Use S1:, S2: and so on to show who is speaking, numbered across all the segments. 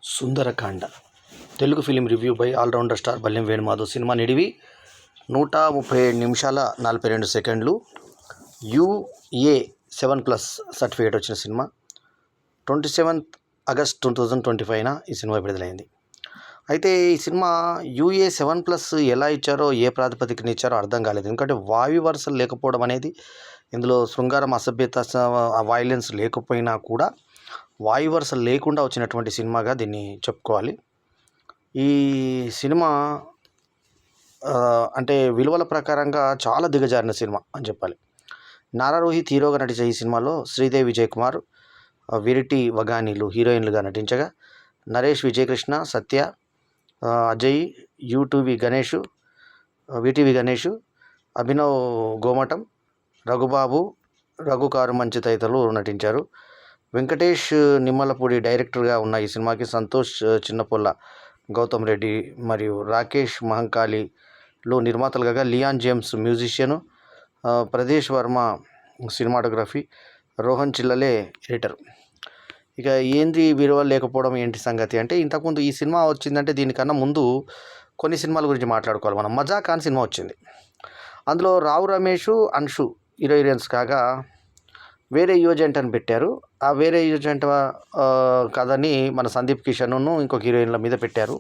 S1: Sundarakanda Telugu film review by allrounder star Ballem Venumadhav. సినిమా నిడివి 137 నిమిషాల 42 సెకండ్లు. యుఏ 7+ సర్టిఫికేట్ వచ్చిన సినిమా. 27 ఆగస్ట్ 2025 ఈ సినిమా విడుదలైంది. అయితే ఈ సినిమా యుఏ 7+ ఎలా ఇచ్చారో, ఏ ప్రాతిపదికన ఇచ్చారో అర్థం కాలేదు. ఎందుకంటే వాయు వరుసలు లేకపోవడం అనేది, ఇందులో శృంగారం, అసభ్యత, వైలెన్స్ లేకపోయినా కూడా వాయు వరుస లేకుండా వచ్చినటువంటి సినిమాగా దీన్ని చెప్పుకోవాలి. ఈ సినిమా అంటే విలువల ప్రకారంగా చాలా దిగజారిన సినిమా అని చెప్పాలి. నారా రోహిత్ హీరోగా నటించే ఈ సినిమాలో శ్రీదేవి విజయ్ కుమార్, విరిటి వగానీలు హీరోయిన్లుగా నటించగా, నరేష్ విజయకృష్ణ, సత్య, అజయ్, విటివి గణేష్, అభినవ్ గోమటం, రఘుబాబు, రఘుకారు మంచి తదితరులు నటించారు. వెంకటేష్ నిమ్మలపూడి డైరెక్టర్గా ఉన్న ఈ సినిమాకి సంతోష్ చిన్నపొల్ల, గౌతమ్ రెడ్డి మరియు రాకేష్ మహంకాళిలు నిర్మాతలుగా, Leon James musician, Pradesh Varma cinematography, Rohan Chillale editor. ఇక ఏంది విలువ లేకపోవడం ఏంటి సంగతి అంటే, ఇంతకుముందు ఈ సినిమా వచ్చిందంటే దీనికన్నా ముందు కొన్ని సినిమాల గురించి మాట్లాడుకోవాలి మనం. మజాక్ అనే సినిమా వచ్చింది. అందులో రావు రమేష్, అన్షు హీరోయిన్స్ కాగా వేరే యువజంట అని పెట్టారు. ఆ వేరే యువజంట కథని మన సందీప్ కిషన్ను ఇంకొక హీరోయిన్ల మీద పెట్టారు.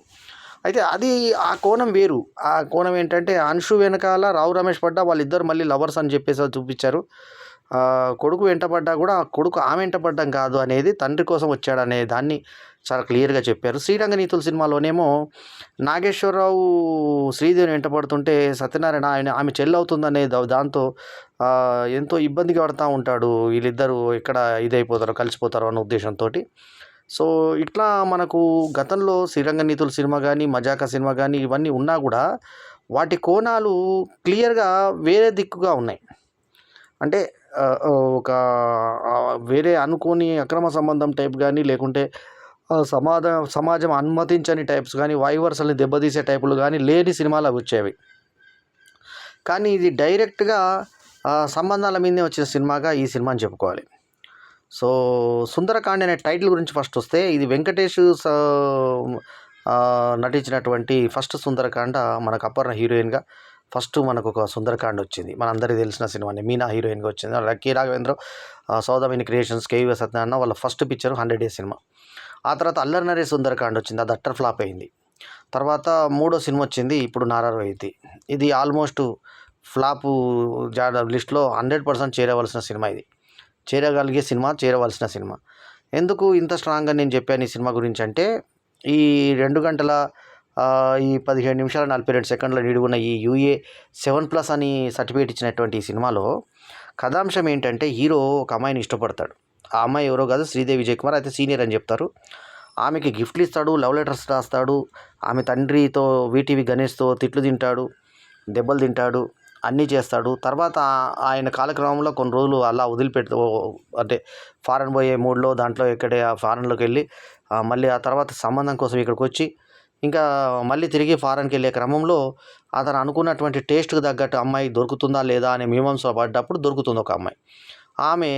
S1: అయితే అది ఆ కోణం వేరు. ఆ కోణం ఏంటంటే, అన్షు వెనకాల రావు రమేష్ పడ్డా వాళ్ళిద్దరు మళ్ళీ లవర్స్ అని చెప్పేసి చూపించారు. కొడుకు వెంటపడ్డా కూడా ఆ కొడుకు ఆమె వెంటపడ్డం కాదు అనేది, తండ్రి కోసం వచ్చాడనే దాన్ని చాలా క్లియర్గా చెప్పారు. శ్రీరంగ నీతుల సినిమాలోనేమో నాగేశ్వరరావు శ్రీదేవిని వెంటపడుతుంటే సత్యనారాయణ ఆమె చెల్లి అవుతుందనే దాంతో ఎంతో ఇబ్బందిగా పడుతూ ఉంటాడు. వీళ్ళిద్దరూ ఎక్కడ ఇదైపోతారో, కలిసిపోతారో అన్న ఉద్దేశంతో. సో ఇట్లా మనకు గతంలో శ్రీరంగ నీతుల సినిమా కానీ, మజాకా సినిమా కానీ ఇవన్నీ ఉన్నా కూడా వాటి కోణాలు క్లియర్గా వేరే దిక్కుగా ఉన్నాయి. అంటే ఒక వేరే అనుకోని అక్రమ సంబంధం టైప్ కానీ, లేకుంటే సమాజం అనుమతించని టైప్స్ కానీ, వాయువర్సల్ని దెబ్బతీసే టైపులు కానీ లేని సినిమాలు అవి వచ్చేవి. కానీ ఇది డైరెక్ట్గా సంబంధాల మీదే వచ్చిన సినిమాగా ఈ సినిమాని చెప్పుకోవాలి. సో సుందరకాండ అనే టైటిల్ గురించి ఫస్ట్ వస్తే, ఇది వెంకటేష్ నటించినటువంటి ఫస్ట్ సుందరకాండ. మనకు అపర్ణ హీరోయిన్గా ఫస్ట్ మనకు ఒక సుందరకాండ వచ్చింది. మనందరికీ తెలిసిన సినిమాని మీనా హీరోయిన్గా వచ్చింది. కే రాఘవేంద్ర, సౌదామిని క్రియేషన్స్, కేవీ సత్యనారాయణ వాళ్ళ ఫస్ట్ పిక్చర్ 100 Days సినిమా. ఆ తర్వాత అల్లరి నరేష్ సుందరకాండ వచ్చింది. అది అట్టర్ ఫ్లాప్ అయింది. తర్వాత మూడో సినిమా వచ్చింది ఇప్పుడు నారా రోహిత్. ఇది ఆల్మోస్ట్ ఫ్లాపు లిస్ట్లో 100% చేరవలసిన సినిమా. ఇది చేరగలిగే సినిమా, చేరవలసిన సినిమా. ఎందుకు ఇంత స్ట్రాంగ్గా నేను చెప్పాను ఈ సినిమా గురించి అంటే, ఈ 2 గంటల ఈ 17 నిమిషాల 42 సెకండ్ల నిడుగున్న ఈ యుఏ 7+ అని సర్టిఫికేట్ ఇచ్చినటువంటి ఈ సినిమాలో కథాంశం ఏంటంటే, హీరో ఒక అమ్మాయిని ఇష్టపడతాడు. ఆ అమ్మాయి ఎవరో కాదు, శ్రీదేవి విజయ్ కుమార్. అయితే సీనియర్ అని చెప్తారు. ఆమెకి గిఫ్ట్లు ఇస్తాడు, లవ్ లెటర్స్ రాస్తాడు. ఆమె తండ్రితో, వీటీవీ గణేష్తో తిట్లు తింటాడు, దెబ్బలు తింటాడు, అన్నీ చేస్తాడు. తర్వాత ఆయన కాలక్రమంలో కొన్ని రోజులు అలా వదిలిపెడుతూ, అంటే ఫారెన్ పోయే మూడ్లో దాంట్లో ఎక్కడే ఫారెన్లోకి వెళ్ళి మళ్ళీ ఆ తర్వాత సంబంధం కోసం ఇక్కడికి వచ్చి, ఇంకా మళ్ళీ తిరిగి ఫారెన్కి వెళ్ళే క్రమంలో అతను అనుకున్నటువంటి టేస్ట్కి తగ్గట్టు అమ్మాయి దొరుకుతుందా లేదా అనే మీమాంస పడ్డప్పుడు దొరుకుతుంది ఒక అమ్మాయి. ఆమె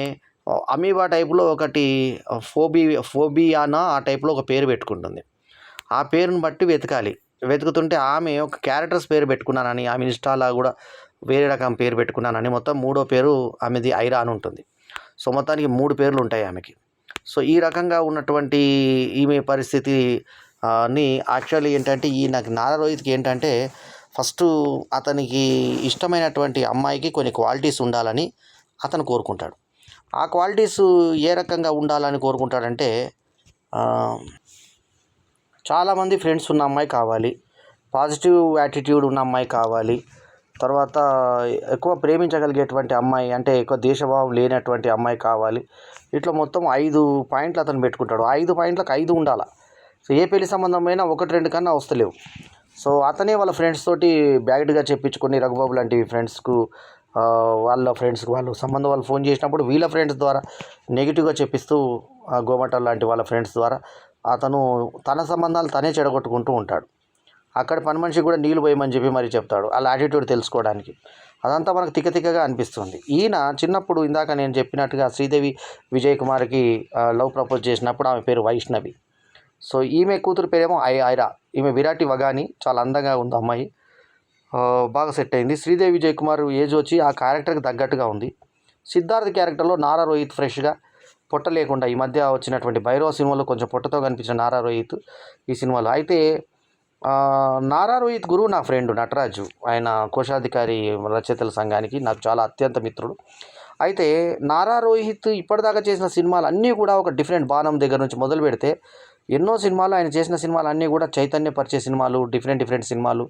S1: అమీబా టైపులో ఒకటి ఫోబియానా ఆ టైప్లో ఒక పేరు పెట్టుకుంటుంది. ఆ పేరుని బట్టి వెతుకుతుంటే ఆమె ఒక క్యారెక్టర్స్ పేరు పెట్టుకున్నానని, ఆమె ఇన్స్టాలా కూడా వేరే రకం పేరు పెట్టుకున్నానని, మొత్తం మూడో పేరు ఆమెది ఐరా అని ఉంటుంది. సో మొత్తానికి 3 పేర్లు ఉంటాయి ఆమెకి. సో ఈ రకంగా ఉన్నటువంటి ఈమె పరిస్థితి ని యాక్చువల్లీ ఏంటంటే, నాకు నారా రోహిత్కి ఏంటంటే, ఫస్ట్ అతనికి ఇష్టమైనటువంటి అమ్మాయికి కొన్ని క్వాలిటీస్ ఉండాలని అతను కోరుకుంటాడు. ఆ క్వాలిటీస్ ఏ రకంగా ఉండాలని కోరుకుంటాడంటే, చాలామంది ఫ్రెండ్స్ ఉన్న అమ్మాయి కావాలి, పాజిటివ్ యాటిట్యూడ్ ఉన్న అమ్మాయి కావాలి, తర్వాత ఎక్కువ ప్రేమించగలిగేటువంటి అమ్మాయి, అంటే ఎక్కువ దేశభావం లేనటువంటి అమ్మాయి కావాలి. ఇట్లా మొత్తం 5 పాయింట్లు అతను పెట్టుకుంటాడు. 5 పాయింట్లకు 5 ఉండాలి. సో ఏ పెళ్లి సంబంధమైనా 1-2 కన్నా వస్తలేవు. సో అతనే వాళ్ళ ఫ్రెండ్స్ తోటి బ్యాగ్డ్గా చెప్పించుకొని, రఘుబాబు లాంటి ఫ్రెండ్స్కు, వాళ్ళ ఫ్రెండ్స్కి వాళ్ళు ఫోన్ చేసినప్పుడు వీళ్ళ ఫ్రెండ్స్ ద్వారా నెగిటివ్గా చెప్పిస్తూ, గోమటం లాంటి వాళ్ళ ఫ్రెండ్స్ ద్వారా అతను తన సంబంధాలు తనే చెడగొట్టుకుంటూ ఉంటాడు. అక్కడ పని మనిషికి కూడా నీళ్ళు పోయమని చెప్పి మరి చెప్తాడు, వాళ్ళ యాటిట్యూడ్ తెలుసుకోవడానికి. అదంతా మనకు తిక్కగా అనిపిస్తుంది. ఈయన చిన్నప్పుడు ఇందాక నేను చెప్పినట్టుగా శ్రీదేవి విజయ్ కుమార్కి లవ్ ప్రపోజ్ చేసినప్పుడు ఆమె పేరు వైష్ణవి. సో ఈమె కూతురు పేరేమో ఐరా. ఈమె విరాటి వగాని, చాలా అందంగా ఉంది అమ్మాయి. బాగా సెట్ అయింది. శ్రీదేవి విజయ్ కుమార్ ఏజ్ వచ్చి ఆ క్యారెక్టర్కి తగ్గట్టుగా ఉంది. సిద్ధార్థ్ క్యారెక్టర్లో నారా రోహిత్ ఫ్రెష్గా పొట్ట లేకుండా ఈ మధ్య వచ్చినటువంటి భైరవ సినిమాలో కొంచెం పొట్టతో కనిపించిన నారా రోహిత్ ఈ సినిమాలో. అయితే నారా రోహిత్ గురువు నా ఫ్రెండ్ నటరాజు, ఆయన కోశాధికారి రచయితల సంఘానికి నాకు చాలా అత్యంత మిత్రుడు. అయితే నారా రోహిత్ ఇప్పటిదాకా చేసిన సినిమాలు అన్నీ కూడా ఒక డిఫరెంట్ బాణం దగ్గర నుంచి మొదలు పెడితే ఎన్నో సినిమాలు ఆయన చేసిన సినిమాలు అన్నీ కూడా చైతన్యపరిచే సినిమాలు, డిఫరెంట్ సినిమాలు.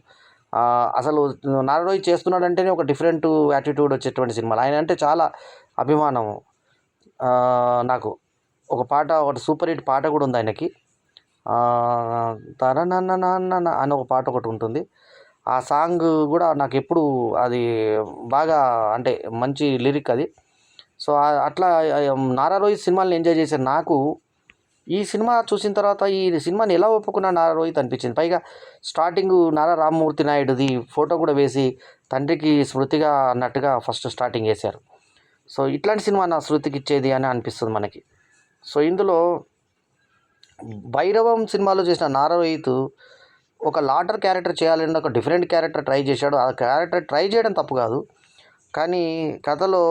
S1: అసలు నారా రోహిత్ చేస్తున్నాడంటేనే ఒక డిఫరెంట్ యాటిట్యూడ్ వచ్చేటువంటి సినిమాలు. ఆయన అంటే చాలా అభిమానం నాకు. ఒకటి సూపర్ హిట్ పాట కూడా ఉంది ఆయనకి. తరనన్న నాన్న అని ఒక పాట ఒకటి ఉంటుంది. ఆ సాంగ్ కూడా నాకు ఎప్పుడు అది బాగా అంటే మంచి లిరిక్ అది. సో అట్లా నారా రోహిత్ సినిమాలను ఎంజాయ్ చేశాను. నాకు ఈ సినిమా చూసిన తర్వాత ఈ సినిమాని ఎలా ఒప్పుకున్నా నారా రోహిత్ అనిపించింది. పైగా స్టార్టింగ్ నారా రామ్మూర్తి నాయుడుది ఫోటో కూడా వేసి తండ్రికి స్మృతిగా అన్నట్టుగా ఫస్ట్ స్టార్టింగ్ వేశారు. సో ఇట్లాంటి సినిమా నా శృతికి ఇచ్చేది అని అనిపిస్తుంది మనకి. సో ఇందులో భైరవం సినిమాలో చేసిన నారా రోహిత్ ఒక లాటర్ క్యారెక్టర్ చేయాలని ఒక డిఫరెంట్ క్యారెక్టర్ ట్రై చేశాడు. ఆ క్యారెక్టర్ ట్రై చేయడం తప్పు కాదు, కానీ కథలో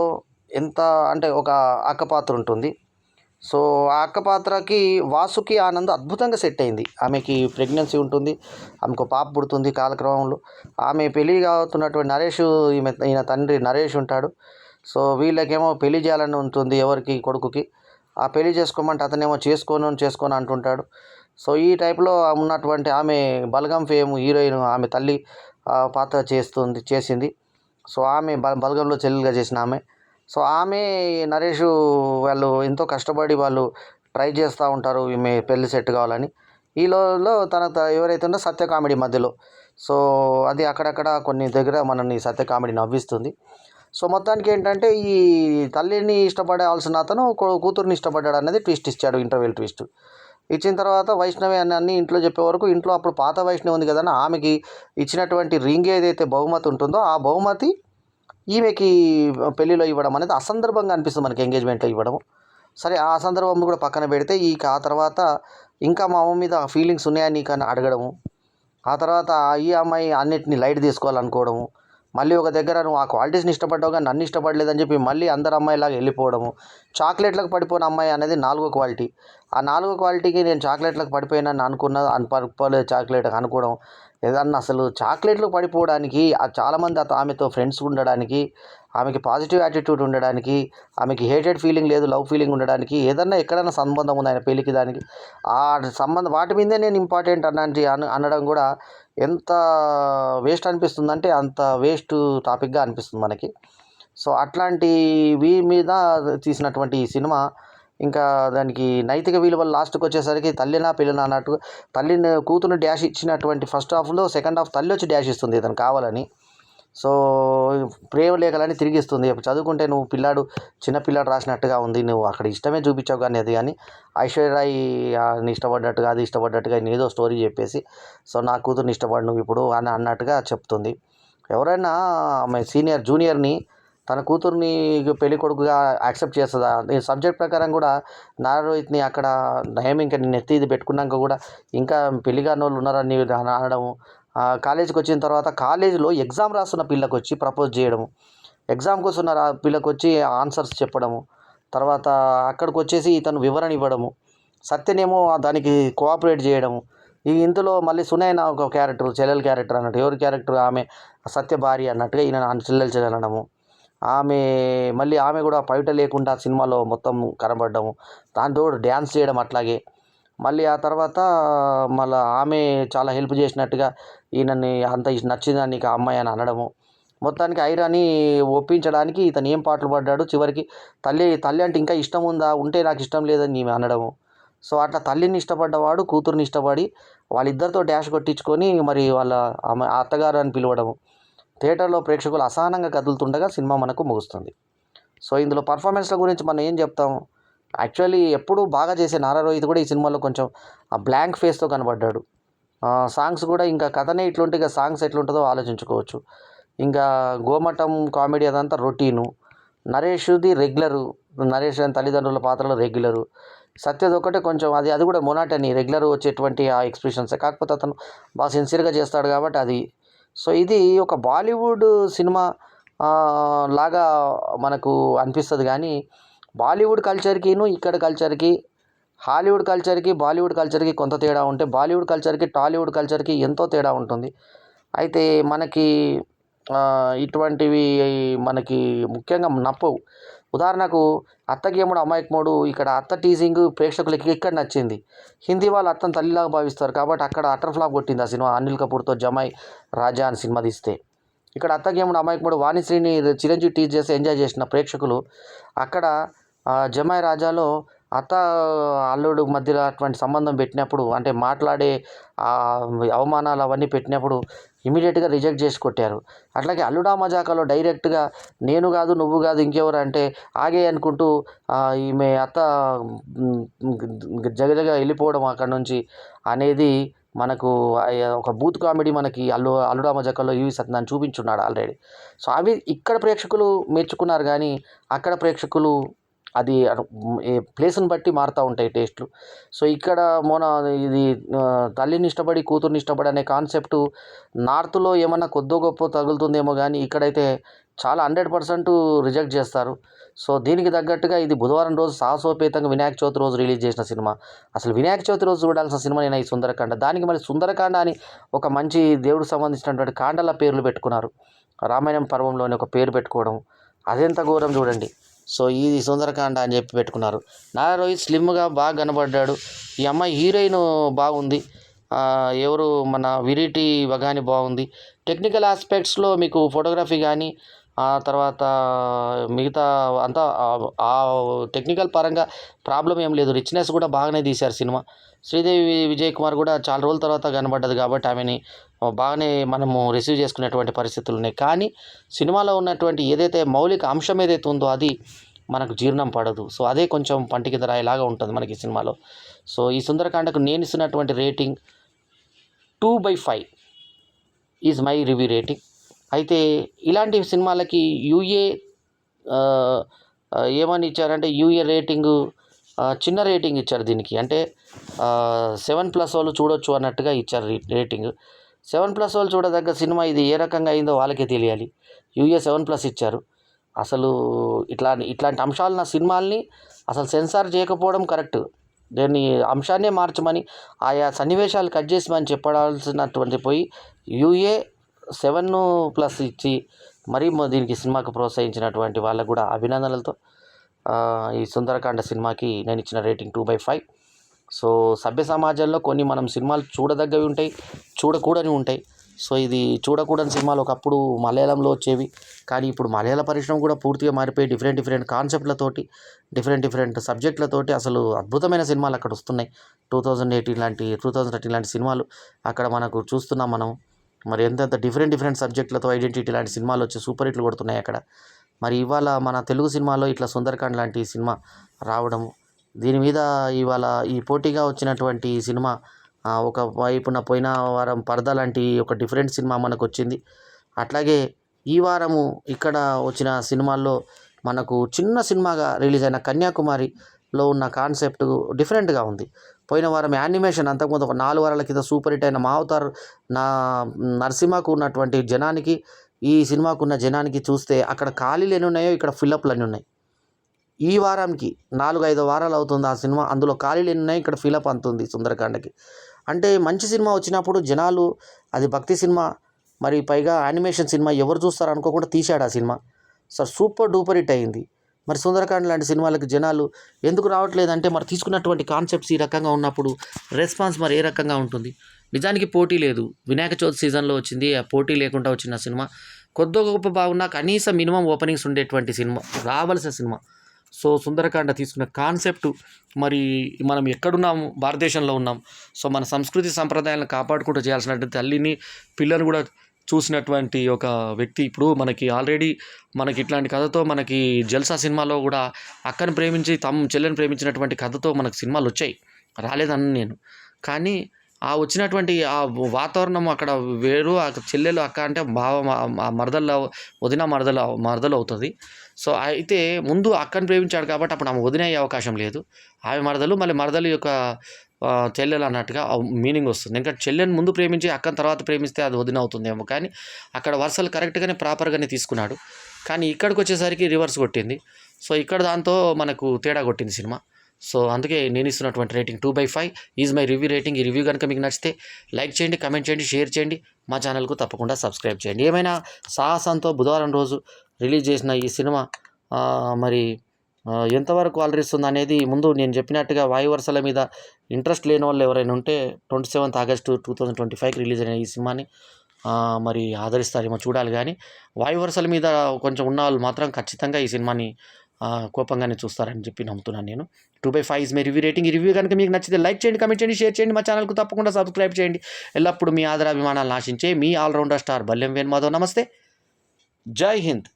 S1: ఎంత అంటే ఒక అక్క పాత్ర ఉంటుంది. సో ఆ అక్క పాత్రకి వాసుకి ఆనంద్ అద్భుతంగా సెట్ అయింది. ఆమెకి ప్రెగ్నెన్సీ ఉంటుంది, ఆమెకు పాప పుడుతుంది కాలక్రమంలో. ఆమె పెళ్ళి అవుతున్నటువంటి నరేష్, ఈయన తండ్రి నరేష్ ఉంటాడు. సో వీళ్ళకేమో పెళ్లి చేయాలని ఉంటుంది ఎవరికి, కొడుకుకి. ఆ పెళ్లి చేసుకోమంటే అతనేమో చేసుకోను అంటుంటాడు. సో ఈ టైప్లో ఉన్నటువంటి ఆమె బలగం ఫేమ్ హీరోయిన్, ఆమె తల్లి పాత్ర చేసింది. సో ఆమె బలగంలో చెల్లెలుగా చేసిన ఆమె. సో ఆమె నరేష్ వాళ్ళు ఎంతో కష్టపడి వాళ్ళు ట్రై చేస్తూ ఉంటారు ఈమె పెళ్లి సెట్ కావాలని. ఈలో తన ఎవరైతే ఉందో సత్య కామెడీ మధ్యలో. సో అది అక్కడక్కడ కొన్ని దగ్గర మనల్ని సత్య కామెడీ నవ్విస్తుంది. సో మొత్తానికి ఏంటంటే ఈ తల్లిని ఇష్టపడాల్సిన అతను కూతుర్ని ఇష్టపడ్డాడు అనేది ట్విస్ట్ ఇచ్చాడు, ఇంటర్వెల్ ట్విస్ట్ ఇచ్చిన తర్వాత వైష్ణవి అన్ని ఇంట్లో చెప్పే వరకు, ఇంట్లో అప్పుడు పాత వైష్ణవి ఉంది కదా, ఆమెకి ఇచ్చినటువంటి రింగ్ ఏదైతే బహుమతి ఉంటుందో ఆ బహుమతి ఈమెకి పెళ్ళిలో ఇవ్వడం అనేది అసందర్భంగా అనిపిస్తుంది మనకి, ఎంగేజ్మెంట్లో ఇవ్వడం. సరే ఆ సందర్భం కూడా పక్కన పెడితే ఆ తర్వాత ఇంకా మా అమ్మ మీద ఫీలింగ్స్ ఉన్నాయా నీకు అని అడగడము, ఆ తర్వాత ఈ అమ్మాయి అన్నిటిని లైట్ తీసుకోవాలనుకోవడము, మళ్ళీ ఒక దగ్గర నువ్వు ఆ క్వాలిటీస్ని ఇష్టపడ్డావు కానీ నన్ను ఇష్టపడలేదని చెప్పి మళ్ళీ అందరు అమ్మాయిలాగా వెళ్ళిపోవడము, చాక్లెట్లకు పడిపోయిన అమ్మాయి అనేది 4వ క్వాలిటీ. ఆ 4వ క్వాలిటీకి నేను చాక్లెట్లకు పడిపోయినని పడిపోలేదు చాక్లెట్ అనుకోవడం. ఏదన్నా అసలు చాక్లెట్లు పడిపోవడానికి చాలామంది ఆమెతో ఫ్రెండ్స్ ఉండడానికి, ఆమెకి పాజిటివ్ యాటిట్యూడ్ ఉండడానికి, ఆమెకి హేటెడ్ ఫీలింగ్ లేదు లవ్ ఫీలింగ్ ఉండడానికి, ఏదన్నా ఎక్కడైనా సంబంధం ఉంది ఆయన పెళ్ళికి దానికి, ఆ సంబంధం వాటి మీదే నేను ఇంపార్టెంట్ అనడం కూడా ఎంత వేస్ట్ అనిపిస్తుందంటే అంత వేస్ట్ టాపిక్గా అనిపిస్తుంది మనకి. సో అట్లాంటివి మీద తీసినటువంటి ఈ సినిమా ఇంకా దానికి నైతిక విలువలు లాస్ట్కి వచ్చేసరికి తల్లినా పెళ్ళినా అన్నట్టు తల్లిని కూతురు డ్యాష్ ఇచ్చినటువంటి ఫస్ట్ హాఫ్లో సెకండ్ హాఫ్ తల్లి వచ్చి డ్యాష్ ఇస్తుంది ఇతను కావాలని. సో ప్రేమ లేఖలని తిరిగిస్తుంది. చదువుకుంటే నువ్వు చిన్నపిల్లాడు రాసినట్టుగా ఉంది, నువ్వు అక్కడ ఇష్టమే చూపించావు కానీ అది కానీ ఐశ్వర్యరాయ్ ఇష్టపడ్డట్టుగా అది ఇష్టపడ్డట్టుగా ఏదో స్టోరీ చెప్పేసి సో నా కూతుర్ని ఇష్టపడు నువ్వు ఇప్పుడు అని అన్నట్టుగా చెప్తుంది. ఎవరైనా ఆమె జూనియర్ని తన కూతుర్ని పెళ్లి కొడుకుగా యాక్సెప్ట్ చేస్తుందా? ఈ సబ్జెక్ట్ ప్రకారం కూడా నారా రోహిత్ని అక్కడ నయం ఇంకా నేను ఇది పెట్టుకున్నాక కూడా ఇంకా పెళ్లి కాని వాళ్ళు ఉన్నారని అనడము, కాలేజీకి వచ్చిన తర్వాత కాలేజీలో ఎగ్జామ్ రాస్తున్న పిల్లకి వచ్చి ప్రపోజ్ చేయడము, ఎగ్జామ్ కోసం ఆ పిల్లకి వచ్చి ఆన్సర్స్ చెప్పడము, తర్వాత అక్కడికి వచ్చేసి ఇతను వివరణ ఇవ్వడము, సత్యనేమో దానికి కోఆపరేట్ చేయడము. ఇందులో మళ్ళీ సునైన ఒక క్యారెక్టర్, చెల్లెల క్యారెక్టర్ అన్నట్టు, ఎవరి క్యారెక్టర్ ఆమె సత్య భార్య అన్నట్టుగా ఈయన చెల్లెలు అనడము, ఆమె కూడా పైట లేకుండా సినిమాలో మొత్తం కనబడ్డము, దాంతో డ్యాన్స్ చేయడం అట్లాగే. మళ్ళీ ఆ తర్వాత ఆమె చాలా హెల్ప్ చేసినట్టుగా ఈయనని అంత నచ్చిందని నీకు ఆ అమ్మాయి అని అనడము. మొత్తానికి ఐరాని ఒప్పించడానికి ఇతను ఏం పాటలు పడ్డాడు. చివరికి తల్లి అంటే ఇంకా ఇష్టం ఉందా, ఉంటే నాకు ఇష్టం లేదని ఈమె అనడము. సో అట్లా తల్లిని ఇష్టపడ్డవాడు కూతుర్ని ఇష్టపడి వాళ్ళిద్దరితో డ్యాష్ కొట్టించుకొని మరి వాళ్ళ అత్తగారు అని పిలవడము. థియేటర్లో ప్రేక్షకులు అసహనంగా కదులుతుండగా సినిమా మనకు ముగుస్తుంది. సో ఇందులో పర్ఫార్మెన్స్ల గురించి మనం ఏం చెప్తాం. యాక్చువల్లీ ఎప్పుడూ బాగా చేసే నారా రోహిత్ కూడా ఈ సినిమాలో కొంచెం ఆ బ్లాంక్ ఫేస్తో కనబడ్డాడు. సాంగ్స్ కూడా ఇంకా కథనే ఇట్లుంటే ఇక సాంగ్స్ ఎట్లుంటుందో ఆలోచించుకోవచ్చు. ఇంకా గోమటం కామెడీ అదంతా రొటీను. నరేష్ది రెగ్యులరు, నరేష్ అని తల్లిదండ్రుల పాత్రలో రెగ్యులరు. సత్యది ఒకటే కొంచెం అది కూడా మొనాటని రెగ్యులర్ వచ్చేటువంటి ఆ ఎక్స్ప్రెషన్సే, కాకపోతే అతను బాగా సిన్సియర్గా చేస్తాడు కాబట్టి అది. సో ఇది ఒక బాలీవుడ్ సినిమా లాగా మనకు అనిపిస్తుంది కానీ బాలీవుడ్ కల్చర్కిను ఇక్కడ కల్చర్కి, హాలీవుడ్ కల్చర్కి బాలీవుడ్ కల్చర్కి కొంత తేడా ఉంటే బాలీవుడ్ కల్చర్కి టాలీవుడ్ కల్చర్కి ఎంతో తేడా ఉంటుంది. అయితే మనకి ఇటువంటివి మనకి ముఖ్యంగా నప్పవు. ఉదాహరణకు అత్తకేముడు అమాయకముడు, ఇక్కడ అత్త టీజింగ్ ప్రేక్షకులకి ఇక్కడ నచ్చింది. హిందీ వాళ్ళు అత్తను తల్లిలాగా భావిస్తారు కాబట్టి అక్కడ అటర్ ఫ్లాప్ కొట్టింది ఆ సినిమా. అనిల్ కపూర్తో జమాయ్ రాజా అని సినిమా తీస్తే, ఇక్కడ అత్తకేముడు అమాయకముడు వాణిశ్రీని చిరంజీవి టీజ్ చేసి ఎంజాయ్ చేసిన ప్రేక్షకులు అక్కడ జమాయ్ రాజాలో అత్త అల్లుడు మధ్యలో అటువంటి సంబంధం పెట్టినప్పుడు, అంటే మాట్లాడే అవమానాలు అవన్నీ పెట్టినప్పుడు ఇమీడియట్గా రిజెక్ట్ చేసి కొట్టారు. అట్లాగే అల్లుడా మజాకాలో డైరెక్ట్గా నేను కాదు నువ్వు కాదు ఇంకెవరు అంటే ఆగే అనుకుంటూ ఈమె అత్త జగజగ వెళ్ళిపోవడం అక్కడ నుంచి అనేది మనకు ఒక బూత్ కామెడీ మనకి అల్లుడా మజాకాలో యువి సత్యనారాయణ చూపించున్నాడు ఆల్రెడీ. సో అవి ఇక్కడ ప్రేక్షకులు మెచ్చుకున్నారు కానీ అక్కడ ప్రేక్షకులు అది ప్లేస్ని బట్టి మారుతూ ఉంటాయి టేస్ట్లు. సో ఇక్కడ ఇది తల్లిని ఇష్టపడి కూతుర్ని ఇష్టపడి అనే కాన్సెప్టు నార్త్లో ఏమన్నా కొద్దో గొప్ప తగులుతుందేమో కానీ ఇక్కడైతే చాలా 100% రిజెక్ట్ చేస్తారు. సో దీనికి తగ్గట్టుగా ఇది బుధవారం రోజు సాహసోపేతంగా వినాయక చవితి రోజు రిలీజ్ చేసిన సినిమా. అసలు వినాయక చవితి రోజు చూడాల్సిన సినిమా నేను ఈ సుందరకాండ. దానికి మరి సుందరకాండ అని ఒక మంచి దేవుడికి సంబంధించినటువంటి కాండల పేర్లు పెట్టుకున్నారు. రామాయణం పర్వంలోని ఒక పేరు పెట్టుకోవడం అదెంత ఘోరం చూడండి. సో ఇది సుందరకాండ అని చెప్పి పెట్టుకున్నారు. నారా రోహిత్ స్లిమ్గా బాగా కనబడ్డాడు. ఈ అమ్మాయి హీరోయిన్ బాగుంది. ఎవరు మన విరిటి వగాని బాగుంది. టెక్నికల్ ఆస్పెక్ట్స్లో మీకు ఫోటోగ్రఫీ కానీ తర్వాత మిగతా అంతా టెక్నికల్ పరంగా ప్రాబ్లం ఏం లేదు. రిచ్నెస్ కూడా బాగానే తీశారు సినిమా. శ్రీదేవి విజయ్ కుమార్ కూడా చాలా రోజుల తర్వాత కనబడ్డది కాబట్టి ఆమెని బాగానే మనము రిసీవ్ చేసుకునేటువంటి పరిస్థితులు ఉన్నాయి. కానీ సినిమాలో ఉన్నటువంటి ఏదైతే మౌలిక అంశం ఏదైతే ఉందో అది మనకు జీర్ణం పడదు. సో అదే కొంచెం పంటి కింద రాయిలాగా ఉంటుంది మనకి సినిమాలో. సో ఈ సుందరకాండకు నేను ఇస్తున్నటువంటి rating 2/5 is my review rating. అయితే ఇలాంటి సినిమాలకి యూఏ ఏమని ఇచ్చారంటే యూఏ రేటింగు చిన్న రేటింగ్ ఇచ్చారు దీనికి. అంటే 7+ వాళ్ళు చూడొచ్చు అన్నట్టుగా ఇచ్చారు రేటింగ్. 7+ వాళ్ళు చూడదగ్గ సినిమా ఇది ఏ రకంగా అయిందో వాళ్ళకే తెలియాలి. యూఏ 7+ ఇచ్చారు. అసలు ఇట్లాంటి అంశాలు నా సినిమాల్ని అసలు సెన్సార్ చేయకపోవడం కరెక్ట్. దీన్ని అంశాన్నే మార్చమని ఆయా సన్నివేశాలు కట్ చేసిమని చెప్పాల్సినటువంటి పోయి యూఏ 7+ ఇచ్చి మరీ దీనికి సినిమాకు ప్రోత్సహించినటువంటి వాళ్ళకు కూడా అభినందనలతో ఈ సుందరకాండ సినిమాకి నేను ఇచ్చిన రేటింగ్ 2/5. సో సభ్య సమాజంలో కొన్ని మనం సినిమాలు చూడదగ్గవి ఉంటాయి, చూడకూడని ఉంటాయి. సో ఇది చూడకూడని సినిమాలు ఒకప్పుడు మలయాళంలో వచ్చేవి, కానీ ఇప్పుడు మలయాళ పరిశ్రమ కూడా పూర్తిగా మారిపోయి డిఫరెంట్ కాన్సెప్ట్లతోటి డిఫరెంట్ సబ్జెక్టులతోటి అసలు అద్భుతమైన సినిమాలు అక్కడ వస్తున్నాయి. 2013 లాంటి సినిమాలు అక్కడ మనకు చూస్తున్నాం మనం. మరి ఎంత డిఫరెంట్ సబ్జెక్టులతో ఐడెంటిటీ లాంటి సినిమాలు వచ్చి సూపర్ హిట్లు కొడుతున్నాయి అక్కడ. మరి ఇవాళ మన తెలుగు సినిమాలో ఇట్లా సుందరకాండ్ లాంటి సినిమా రావడము, దీని మీద ఇవాళ ఈ పోటీగా వచ్చినటువంటి సినిమా ఒక వైపున పోయిన వారం పరద లాంటి ఒక డిఫరెంట్ సినిమా మనకు వచ్చింది. అట్లాగే ఈ వారము ఇక్కడ వచ్చిన సినిమాల్లో మనకు చిన్న సినిమాగా రిలీజ్ అయిన కన్యాకుమారిలో ఉన్న కాన్సెప్ట్ డిఫరెంట్గా ఉంది. పోయిన వారం యానిమేషన్ అంతకుముందు ఒక 4 వారాల కింద సూపర్ హిట్ అయిన మా అవతార్ నరసింహకు ఉన్నటువంటి జనానికి ఈ సినిమాకు ఉన్న జనానికి చూస్తే అక్కడ ఖాళీలు ఎన్ని ఉన్నాయో ఇక్కడ ఫిల్అప్లు అన్నీ ఉన్నాయి. ఈ వారానికి 4-5 వారాలు అవుతుంది ఆ సినిమా, అందులో ఖాళీలు ఎన్ని ఉన్నాయి ఇక్కడ ఫిల్అప్ అంతుంది సుందరకాండకి. అంటే మంచి సినిమా వచ్చినప్పుడు జనాలు అది భక్తి సినిమా మరి పైగా యానిమేషన్ సినిమా ఎవరు చూస్తారు అనుకోకుండా తీశాడు ఆ cinema. Sir super duper hit అయింది. మరి సుందరకాండ్ లాంటి సినిమాలకు జనాలు ఎందుకు రావట్లేదంటే మరి తీసుకున్నటువంటి కాన్సెప్ట్స్ ఈ రకంగా ఉన్నప్పుడు రెస్పాన్స్ మరి ఏ రకంగా ఉంటుంది. నిజానికి పోటీ లేదు. వినాయక చవితి సీజన్లో వచ్చింది, ఆ పోటీ లేకుండా వచ్చిన సినిమా కొద్దో గొప్ప బాగున్నా కనీసం మినిమం ఓపెనింగ్స్ ఉండేటువంటి సినిమా రావాల్సిన సినిమా. సో సుందరకాండ తీసుకున్న కాన్సెప్ట్ మరి మనం ఎక్కడున్నాము, భారతదేశంలో ఉన్నాం. సో మన సంస్కృతి సంప్రదాయాలను కాపాడుకుంటూ చేయాల్సినటువంటి తల్లిని పిల్లని కూడా చూసినటువంటి ఒక వ్యక్తి ఇప్పుడు మనకి ఆల్రెడీ మనకి ఇట్లాంటి కథతో మనకి జల్సా సినిమాలో కూడా అక్కని ప్రేమించి చెల్లెని ప్రేమించినటువంటి కథతో మనకు సినిమాలు వచ్చాయి, రాలేదని నేను. కానీ ఆ వచ్చినటువంటి ఆ వాతావరణం అక్కడ వేరు. ఆ చెల్లెలు అక్క అంటే మరదల్లో వదిన మరదలు అవుతుంది. సో అయితే ముందు అక్కని ప్రేమించాడు కాబట్టి అప్పుడు ఆమె వదిన అయ్యే అవకాశం లేదు. ఆమె మరదలు మళ్ళీ మరదలు యొక్క చెల్లెలు అన్నట్టుగా మీనింగ్ వస్తుంది. ఎందుకంటే చెల్లెని ముందు ప్రేమించి అక్కని తర్వాత ప్రేమిస్తే అది వదిన అవుతుందేమో. కానీ అక్కడ వరుసలు కరెక్ట్‌గానే ప్రాపర్‌గానే తీసుకున్నాడు. కానీ ఇక్కడికొచ్చేసరికి రివర్స్ కొట్టింది. సో ఇక్కడ దాంతో మనకు తేడా కొట్టింది సినిమా. సో అందుకే నేను ఇస్తున్నటువంటి rating 2/5 is my review rating. ఈ రివ్యూ కనుక మీకు నచ్చితే లైక్ చేయండి, కమెంట్ చేయండి, షేర్ చేయండి. మా ఛానల్‌కు తప్పకుండా సబ్స్క్రైబ్ చేయండి. ఏమైనా సాహసంతో బుధవారం రోజు రిలీజ్ చేసిన ఈ సినిమా మరి ఎంతవరకు అలరిస్తుంది అనేది ముందు నేను చెప్పినట్టుగా వాయు వరుసల మీద ఇంట్రెస్ట్ లేని వాళ్ళు ఎవరైనా ఉంటే 27th ఆగస్టు 2025కి రిలీజ్ అయిన ఈ సినిమాని మరి ఆదరిస్తారేమో చూడాలి. కానీ వాయు వరుసల మీద కొంచెం ఉన్న వాళ్ళు మాత్రం ఖచ్చితంగా ఈ సినిమాని కోపంగానే చూస్తారని చెప్పి నమ్ముతున్నాను నేను. 2/5 ఈజ్ మై రివ్యూ రేటింగ్. ఈ రివ్యూ కనుక మీకు నచ్చితే లైక్ చేయండి, కమెంట్ చేయండి, షేర్ చేయండి. మా ఛానల్కు తప్పకుండా సబ్స్క్రైబ్ చేయండి. ఎల్లప్పుడూ మీ ఆదరాభిమానాలను ఆశించే మీ ఆల్రౌండర్ స్టార్ బల్లెం వేణుమాధవ్. నమస్తే, జై హింద్.